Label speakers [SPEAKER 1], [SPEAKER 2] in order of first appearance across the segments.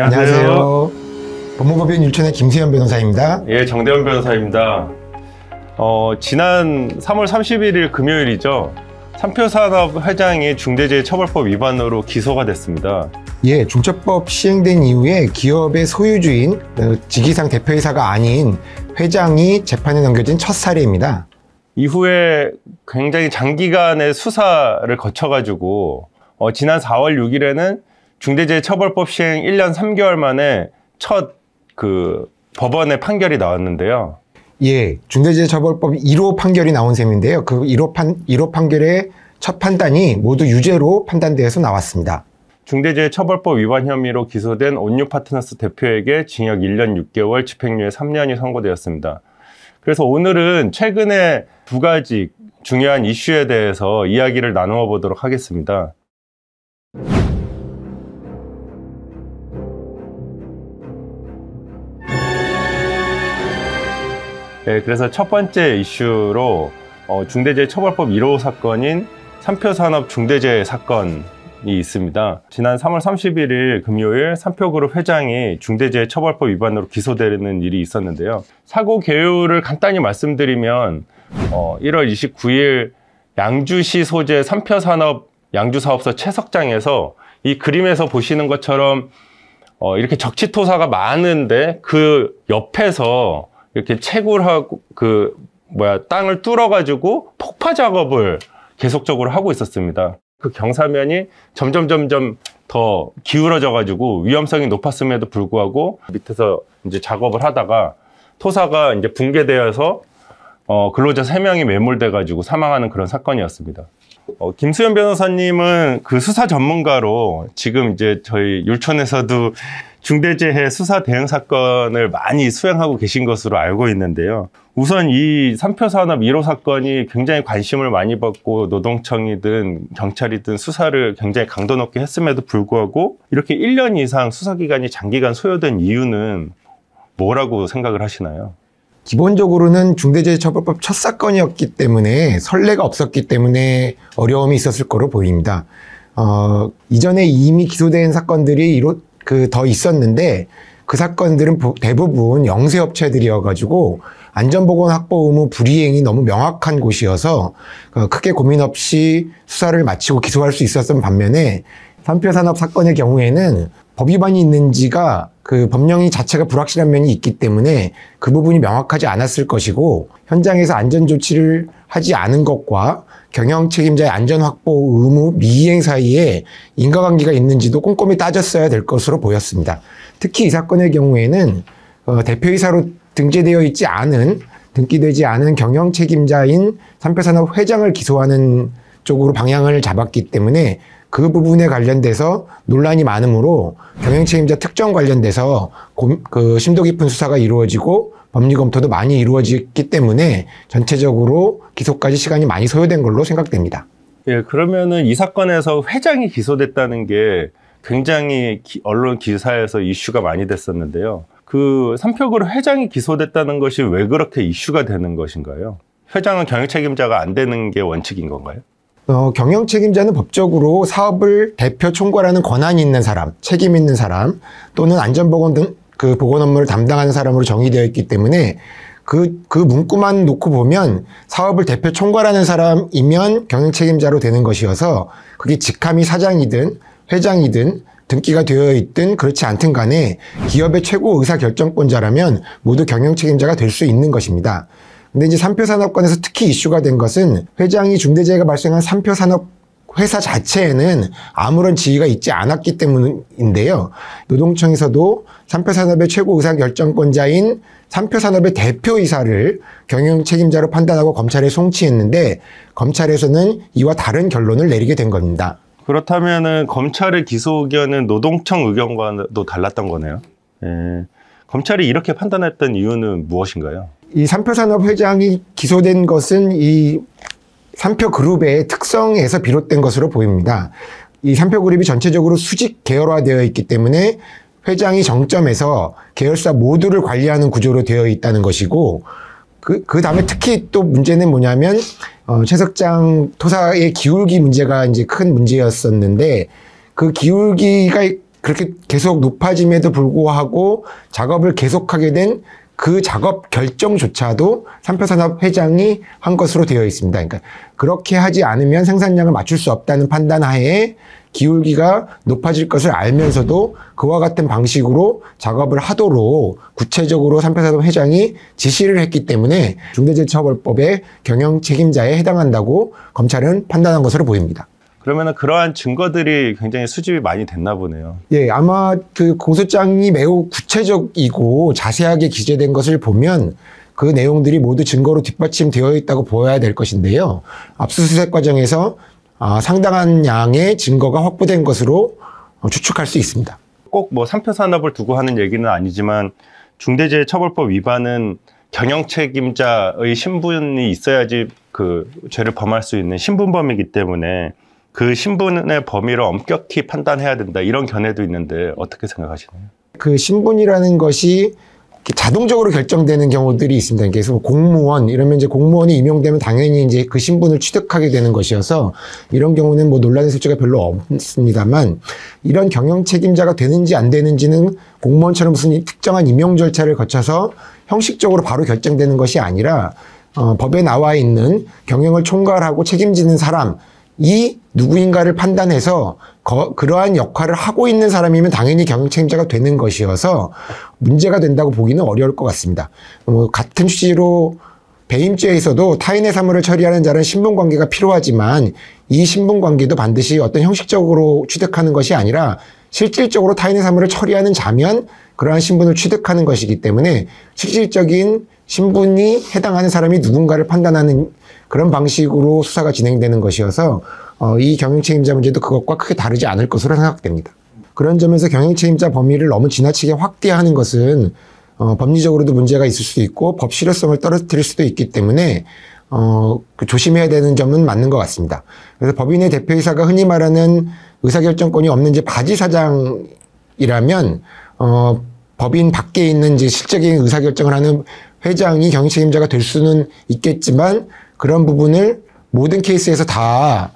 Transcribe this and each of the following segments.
[SPEAKER 1] 안녕하세요. 법무법인 율천의 김수현 변호사입니다.
[SPEAKER 2] 예, 정대원 변호사입니다. 지난 3월 31일 금요일이죠. 삼표산업 회장이 중대재해처벌법 위반으로 기소가 됐습니다.
[SPEAKER 1] 예, 중처법 시행된 이후에 기업의 소유주인, 직위상 대표이사가 아닌 회장이 재판에 넘겨진 첫 사례입니다.
[SPEAKER 2] 이후에 굉장히 장기간의 수사를 거쳐가지고 지난 4월 6일에는 중대재해처벌법 시행 1년 3개월 만에 첫 법원의 판결이 나왔는데요.
[SPEAKER 1] 예, 중대재해처벌법 1호 판결이 나온 셈인데요. 그 1호 판결의 첫 판단이 모두 유죄로 판단되어서 나왔습니다.
[SPEAKER 2] 중대재해처벌법 위반 혐의로 기소된 온유파트너스 대표에게 징역 1년 6개월, 집행유예 3년이 선고되었습니다. 그래서 오늘은 최근에 두 가지 중요한 이슈에 대해서 이야기를 나누어 보도록 하겠습니다. 네, 그래서 첫 번째 이슈로 중대재해처벌법 1호 사건인 삼표산업 중대재해 사건이 있습니다. 지난 3월 31일 금요일 삼표그룹 회장이 중대재해처벌법 위반으로 기소되는 일이 있었는데요. 사고 개요를 간단히 말씀드리면 1월 29일 양주시 소재 삼표산업 양주사업소 채석장에서 이 그림에서 보시는 것처럼 이렇게 적치토사가 많은데 그 옆에서 이렇게 채굴하고 땅을 뚫어가지고 폭파 작업을 계속적으로 하고 있었습니다. 그 경사면이 점점 더 기울어져가지고 위험성이 높았음에도 불구하고 밑에서 이제 작업을 하다가 토사가 이제 붕괴되어서 근로자 3명이 매몰돼가지고 사망하는 그런 사건이었습니다. 김수현 변호사님은 그 수사 전문가로 지금 이제 저희 율촌에서도 중대재해 수사 대응 사건을 많이 수행하고 계신 것으로 알고 있는데요. 우선 이 삼표산업 1호 사건이 굉장히 관심을 많이 받고 노동청이든 경찰이든 수사를 굉장히 강도 높게 했음에도 불구하고 이렇게 1년 이상 수사기간이 장기간 소요된 이유는 뭐라고 생각을 하시나요?
[SPEAKER 1] 기본적으로는 중대재해처벌법 첫 사건이었기 때문에 선례가 없었기 때문에 어려움이 있었을 거로 보입니다. 이전에 이미 기소된 사건들이 더 있었는데 그 사건들은 대부분 영세업체들이어가지고 안전보건 확보 의무 불이행이 너무 명확한 곳이어서 크게 고민 없이 수사를 마치고 기소할 수 있었던 반면에 삼표산업 사건의 경우에는 법 위반이 있는지가 그 법령이 자체가 불확실한 면이 있기 때문에 그 부분이 명확하지 않았을 것이고 현장에서 안전조치를 하지 않은 것과 경영 책임자의 안전확보 의무 미이행 사이에 인과관계가 있는지도 꼼꼼히 따졌어야 될 것으로 보였습니다. 특히 이 사건의 경우에는 대표이사로 등기되지 않은 경영 책임자인 삼표산업 회장을 기소하는 쪽으로 방향을 잡았기 때문에 그 부분에 관련돼서 논란이 많으므로 경영 책임자 특정 관련돼서 심도 깊은 수사가 이루어지고 법리 검토도 많이 이루어졌기 때문에 전체적으로 기소까지 시간이 많이 소요된 걸로 생각됩니다.
[SPEAKER 2] 예, 그러면은 이 사건에서 회장이 기소됐다는 게 굉장히 언론 기사에서 이슈가 많이 됐었는데요. 그 삼표그룹 회장이 기소됐다는 것이 왜 그렇게 이슈가 되는 것인가요? 회장은 경영 책임자가 안 되는 게 원칙인 건가요?
[SPEAKER 1] 경영 책임자는 법적으로 사업을 대표 총괄하는 권한이 있는 사람, 책임 있는 사람 또는 안전보건 등 그 보건 업무를 담당하는 사람으로 정의되어 있기 때문에 그 문구만 놓고 보면 사업을 대표 총괄하는 사람이면 경영 책임자로 되는 것이어서 그게 직함이 사장이든 회장이든 등기가 되어 있든 그렇지 않든 간에 기업의 최고 의사결정권자라면 모두 경영 책임자가 될 수 있는 것입니다. 근데 이제 삼표산업건에서 특히 이슈가 된 것은 회장이 중대재해가 발생한 삼표산업 회사 자체에는 아무런 지위가 있지 않았기 때문인데요. 노동청에서도 삼표산업의 최고 의사결정권자인 삼표산업의 대표이사를 경영 책임자로 판단하고 검찰에 송치했는데 검찰에서는 이와 다른 결론을 내리게 된 겁니다.
[SPEAKER 2] 그렇다면은 검찰의 기소 의견은 노동청 의견과도 달랐던 거네요. 예. 검찰이 이렇게 판단했던 이유는 무엇인가요?
[SPEAKER 1] 이 삼표산업 회장이 기소된 것은 이 삼표그룹의 특성에서 비롯된 것으로 보입니다. 이 삼표그룹이 전체적으로 수직 계열화되어 있기 때문에 회장이 정점에서 계열사 모두를 관리하는 구조로 되어 있다는 것이고 그 다음에 특히 또 문제는 뭐냐면 채석장 토사의 기울기 문제가 이제 큰 문제였었는데 그 기울기가 그렇게 계속 높아짐에도 불구하고 작업을 계속하게 된 그 작업 결정조차도 삼표산업 회장이 한 것으로 되어 있습니다. 그러니까 그렇게 하지 않으면 생산량을 맞출 수 없다는 판단 하에 기울기가 높아질 것을 알면서도 그와 같은 방식으로 작업을 하도록 구체적으로 삼표산업 회장이 지시를 했기 때문에 중대재해처벌법의 경영 책임자에 해당한다고 검찰은 판단한 것으로 보입니다.
[SPEAKER 2] 그러면은 그러한 증거들이 굉장히 수집이 많이 됐나 보네요.
[SPEAKER 1] 예, 아마 그 공소장이 매우 구체적이고 자세하게 기재된 것을 보면 그 내용들이 모두 증거로 뒷받침되어 있다고 보아야 될 것인데요. 압수수색 과정에서 상당한 양의 증거가 확보된 것으로 추측할 수 있습니다.
[SPEAKER 2] 꼭 뭐 삼표산업을 두고 하는 얘기는 아니지만 중대재해처벌법 위반은 경영 책임자의 신분이 있어야지 그 죄를 범할 수 있는 신분범이기 때문에 그 신분의 범위를 엄격히 판단해야 된다. 이런 견해도 있는데 어떻게 생각하시나요?
[SPEAKER 1] 그 신분이라는 것이 자동적으로 결정되는 경우들이 있습니다. 그래서 공무원 이러면 이제 공무원이 임용되면 당연히 이제 그 신분을 취득하게 되는 것이어서 이런 경우는 뭐 논란의 소지가 별로 없습니다만 이런 경영 책임자가 되는지 안 되는지는 공무원처럼 무슨 특정한 임용 절차를 거쳐서 형식적으로 바로 결정되는 것이 아니라 법에 나와 있는 경영을 총괄하고 책임지는 사람 이 누구인가를 판단해서 그러한 역할을 하고 있는 사람이면 당연히 경영 책임자가 되는 것이어서 문제가 된다고 보기는 어려울 것 같습니다. 같은 취지로 배임죄에서도 타인의 사물을 처리하는 자는 신분관계가 필요하지만 이 신분관계도 반드시 어떤 형식적으로 취득하는 것이 아니라 실질적으로 타인의 사물을 처리하는 자면 그러한 신분을 취득하는 것이기 때문에 실질적인 신분이 해당하는 사람이 누군가를 판단하는 그런 방식으로 수사가 진행되는 것이어서 이 경영책임자 문제도 그것과 크게 다르지 않을 것으로 생각됩니다. 그런 점에서 경영책임자 범위를 너무 지나치게 확대하는 것은 법리적으로도 문제가 있을 수도 있고 법 실효성을 떨어뜨릴 수도 있기 때문에 조심해야 되는 점은 맞는 것 같습니다. 그래서 법인의 대표이사가 흔히 말하는 의사결정권이 없는 이제 바지사장이라면 법인 밖에 있는 이제 실적인 의사결정을 하는 회장이 경영책임자가 될 수는 있겠지만 그런 부분을 모든 케이스에서 다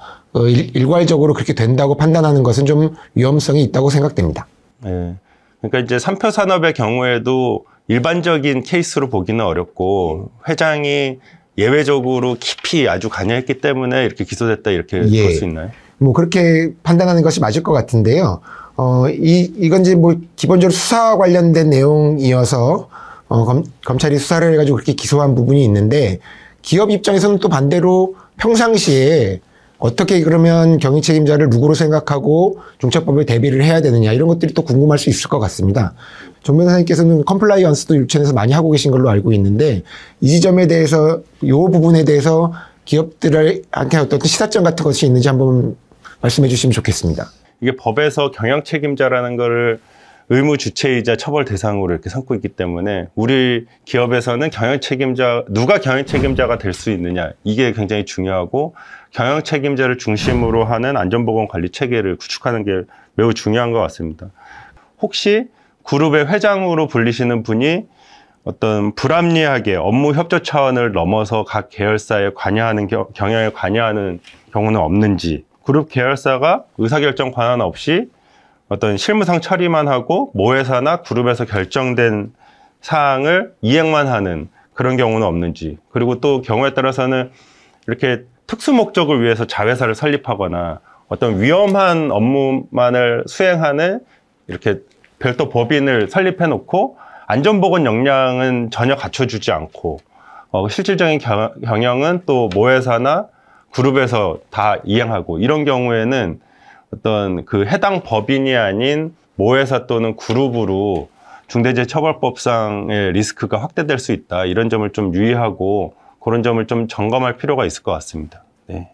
[SPEAKER 1] 일괄적으로 그렇게 된다고 판단하는 것은 좀 위험성이 있다고 생각됩니다.
[SPEAKER 2] 네. 그러니까 이제 삼표산업의 경우에도 일반적인 케이스로 보기는 어렵고 회장이 예외적으로 깊이 아주 관여했기 때문에 이렇게 기소됐다 이렇게 볼 수 있나요?
[SPEAKER 1] 뭐 그렇게 판단하는 것이 맞을 것 같은데요. 이건 이제 뭐 기본적으로 수사 관련된 내용이어서 검찰이 수사를 해가지고 그렇게 기소한 부분이 있는데 기업 입장에서는 또 반대로 평상시에 어떻게 그러면 경영 책임자를 누구로 생각하고 중처법에 대비를 해야 되느냐 이런 것들이 또 궁금할 수 있을 것 같습니다. 정 변호사님께서는 컴플라이언스도 유치원에서 많이 하고 계신 걸로 알고 있는데 이 지점에 대해서 이 부분에 대해서 기업들한테 어떤 시사점 같은 것이 있는지 한번 말씀해 주시면 좋겠습니다.
[SPEAKER 2] 이게 법에서 경영 책임자라는 거를 의무 주체이자 처벌 대상으로 이렇게 삼고 있기 때문에 우리 기업에서는 경영 책임자, 누가 경영 책임자가 될 수 있느냐 이게 굉장히 중요하고 경영 책임자를 중심으로 하는 안전보건 관리 체계를 구축하는 게 매우 중요한 것 같습니다. 혹시 그룹의 회장으로 불리시는 분이 어떤 불합리하게 업무 협조 차원을 넘어서 각 계열사에 관여하는 경영에 관여하는 경우는 없는지, 그룹 계열사가 의사결정 권한 없이 어떤 실무상 처리만 하고 모회사나 그룹에서 결정된 사항을 이행만 하는 그런 경우는 없는지, 그리고 또 경우에 따라서는 이렇게 특수 목적을 위해서 자회사를 설립하거나 어떤 위험한 업무만을 수행하는 이렇게 별도 법인을 설립해 놓고 안전보건 역량은 전혀 갖춰주지 않고 실질적인 경영은 또 모회사나 그룹에서 다 이행하고, 이런 경우에는 어떤 그 해당 법인이 아닌 모회사 또는 그룹으로 중대재해처벌법상의 리스크가 확대될 수 있다. 이런 점을 좀 유의하고 그런 점을 좀 점검할 필요가 있을 것 같습니다. 네.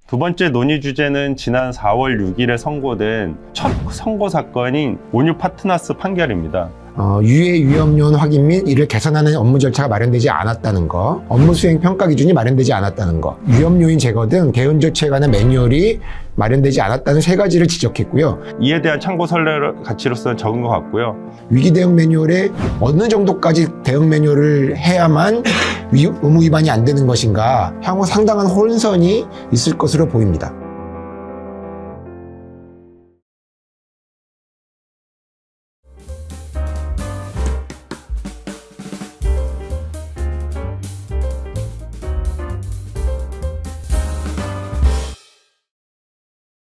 [SPEAKER 2] 두 번째 논의 주제는 지난 4월 6일에 선고된 첫 선고 사건인 온유 파트너스 판결입니다.
[SPEAKER 1] 유해 위험요원 확인 및 이를 개선하는 업무 절차가 마련되지 않았다는 거, 업무 수행 평가 기준이 마련되지 않았다는 거, 위험 요인 제거 등 대응 조치에 관한 매뉴얼이 마련되지 않았다는 세 가지를 지적했고요.
[SPEAKER 2] 이에 대한 참고 선례 가치로서는 적은 것 같고요.
[SPEAKER 1] 위기 대응 매뉴얼에 어느 정도까지 대응 매뉴얼을 해야만 의무 위반이 안 되는 것인가, 향후 상당한 혼선이 있을 것으로 보입니다.